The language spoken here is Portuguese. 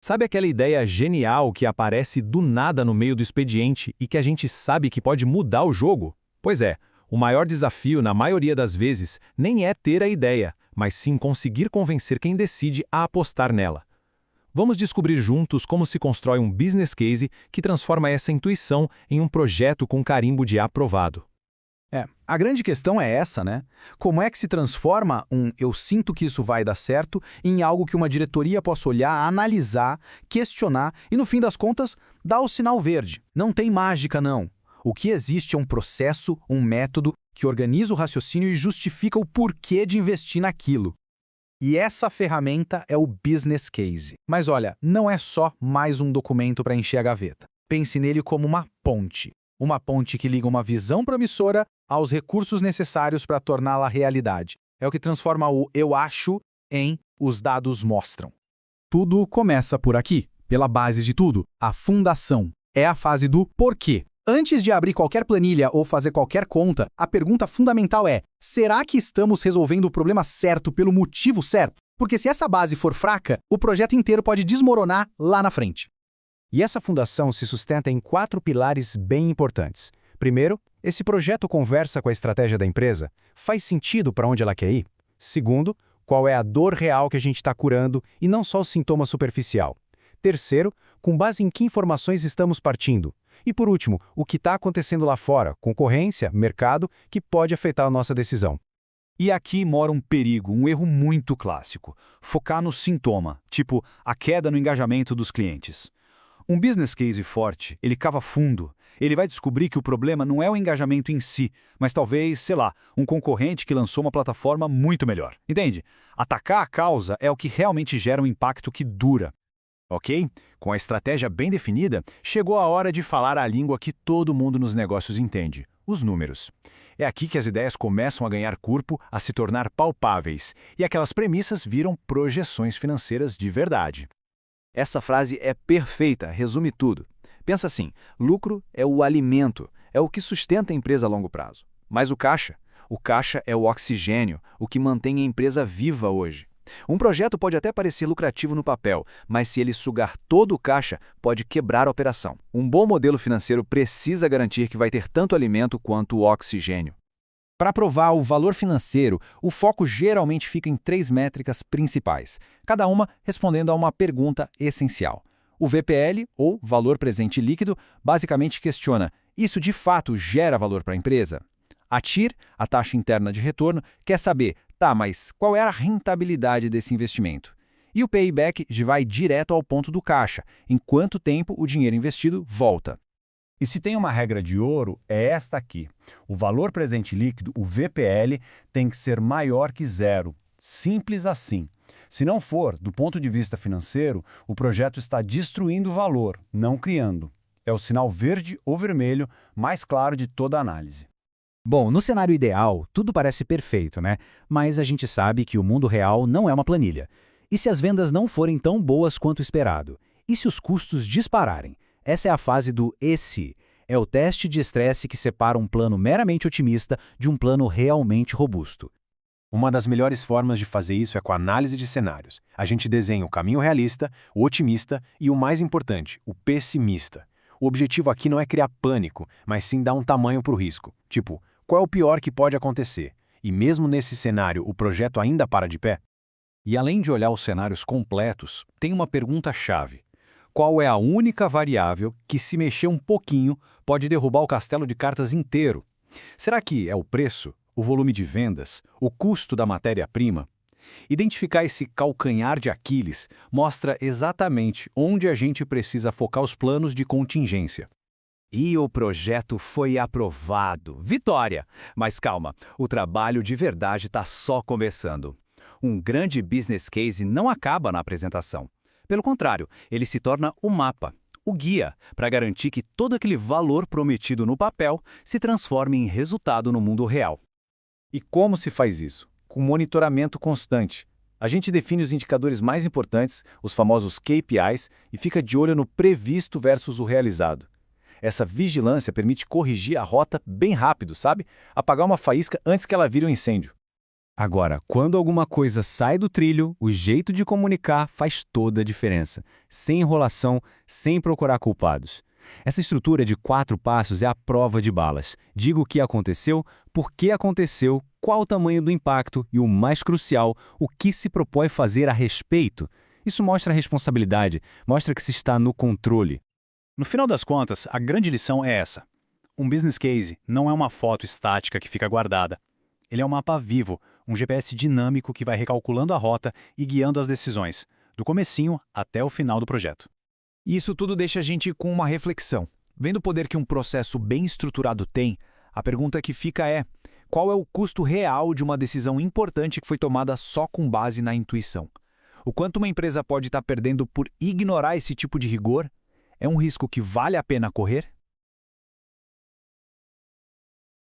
Sabe aquela ideia genial que aparece do nada no meio do expediente e que a gente sabe que pode mudar o jogo? Pois é, o maior desafio, na maioria das vezes, nem é ter a ideia, mas sim conseguir convencer quem decide a apostar nela. Vamos descobrir juntos como se constrói um business case que transforma essa intuição em um projeto com carimbo de aprovado. A grande questão é essa, né? Como é que se transforma um "eu sinto que isso vai dar certo" em algo que uma diretoria possa olhar, analisar, questionar e, no fim das contas, dar o sinal verde? Não tem mágica, não. O que existe é um processo, um método que organiza o raciocínio e justifica o porquê de investir naquilo. E essa ferramenta é o business case. Mas olha, não é só mais um documento para encher a gaveta. Pense nele como uma ponte. Uma ponte que liga uma visão promissora aos recursos necessários para torná-la realidade. É o que transforma o "eu acho" em "os dados mostram". Tudo começa por aqui, pela base de tudo, a fundação. É a fase do porquê. Antes de abrir qualquer planilha ou fazer qualquer conta, a pergunta fundamental é: será que estamos resolvendo o problema certo pelo motivo certo? Porque se essa base for fraca, o projeto inteiro pode desmoronar lá na frente. E essa fundação se sustenta em 4 pilares bem importantes. Primeiro, esse projeto conversa com a estratégia da empresa? Faz sentido para onde ela quer ir? Segundo, qual é a dor real que a gente está curando e não só o sintoma superficial? Terceiro, com base em que informações estamos partindo? E por último, o que está acontecendo lá fora, concorrência, mercado, que pode afetar a nossa decisão. E aqui mora um perigo, um erro muito clássico. Focar no sintoma, tipo a queda no engajamento dos clientes. Um business case forte, ele cava fundo. Ele vai descobrir que o problema não é o engajamento em si, mas talvez, sei lá, um concorrente que lançou uma plataforma muito melhor. Entende? Atacar a causa é o que realmente gera um impacto que dura. Ok? Com a estratégia bem definida, chegou a hora de falar a língua que todo mundo nos negócios entende: os números. É aqui que as ideias começam a ganhar corpo, a se tornar palpáveis, e aquelas premissas viram projeções financeiras de verdade. Essa frase é perfeita, resume tudo. Pensa assim, lucro é o alimento, é o que sustenta a empresa a longo prazo. Mas o caixa? O caixa é o oxigênio, o que mantém a empresa viva hoje. Um projeto pode até parecer lucrativo no papel, mas se ele sugar todo o caixa, pode quebrar a operação. Um bom modelo financeiro precisa garantir que vai ter tanto alimento quanto o oxigênio. Para provar o valor financeiro, o foco geralmente fica em 3 métricas principais, cada uma respondendo a uma pergunta essencial. O VPL, ou Valor Presente Líquido, basicamente questiona: isso de fato gera valor para a empresa? A TIR, a taxa interna de retorno, quer saber: tá, mas qual é a rentabilidade desse investimento? E o payback vai direto ao ponto do caixa: em quanto tempo o dinheiro investido volta? E se tem uma regra de ouro, é esta aqui. O valor presente líquido, o VPL, tem que ser maior que zero. Simples assim. Se não for, do ponto de vista financeiro, o projeto está destruindo valor, não criando. É o sinal verde ou vermelho mais claro de toda a análise. Bom, no cenário ideal, tudo parece perfeito, né? Mas a gente sabe que o mundo real não é uma planilha. E se as vendas não forem tão boas quanto esperado? E se os custos dispararem? Essa é a fase do "e se". É o teste de estresse que separa um plano meramente otimista de um plano realmente robusto. Uma das melhores formas de fazer isso é com a análise de cenários. A gente desenha o caminho realista, o otimista e o mais importante, o pessimista. O objetivo aqui não é criar pânico, mas sim dar um tamanho para o risco. Tipo, qual é o pior que pode acontecer? E mesmo nesse cenário, o projeto ainda para de pé? E além de olhar os cenários completos, tem uma pergunta-chave. Qual é a única variável que, se mexer um pouquinho, pode derrubar o castelo de cartas inteiro? Será que é o preço, o volume de vendas, o custo da matéria-prima? Identificar esse calcanhar de Aquiles mostra exatamente onde a gente precisa focar os planos de contingência. E o projeto foi aprovado. Vitória! Mas calma, o trabalho de verdade está só começando. Um grande business case não acaba na apresentação. Pelo contrário, ele se torna o mapa, o guia, para garantir que todo aquele valor prometido no papel se transforme em resultado no mundo real. E como se faz isso? Com monitoramento constante. A gente define os indicadores mais importantes, os famosos KPIs, e fica de olho no previsto versus o realizado. Essa vigilância permite corrigir a rota bem rápido, sabe? Apagar uma faísca antes que ela vire um incêndio. Agora, quando alguma coisa sai do trilho, o jeito de comunicar faz toda a diferença. Sem enrolação, sem procurar culpados. Essa estrutura de 4 passos é a prova de balas. Diga o que aconteceu, por que aconteceu, qual o tamanho do impacto e, o mais crucial, o que se propõe fazer a respeito. Isso mostra a responsabilidade, mostra que se está no controle. No final das contas, a grande lição é essa. Um business case não é uma foto estática que fica guardada. Ele é um mapa vivo, um GPS dinâmico que vai recalculando a rota e guiando as decisões, do comecinho até o final do projeto. Isso tudo deixa a gente com uma reflexão. Vendo o poder que um processo bem estruturado tem, a pergunta que fica é: qual é o custo real de uma decisão importante que foi tomada só com base na intuição? O quanto uma empresa pode estar perdendo por ignorar esse tipo de rigor? É um risco que vale a pena correr?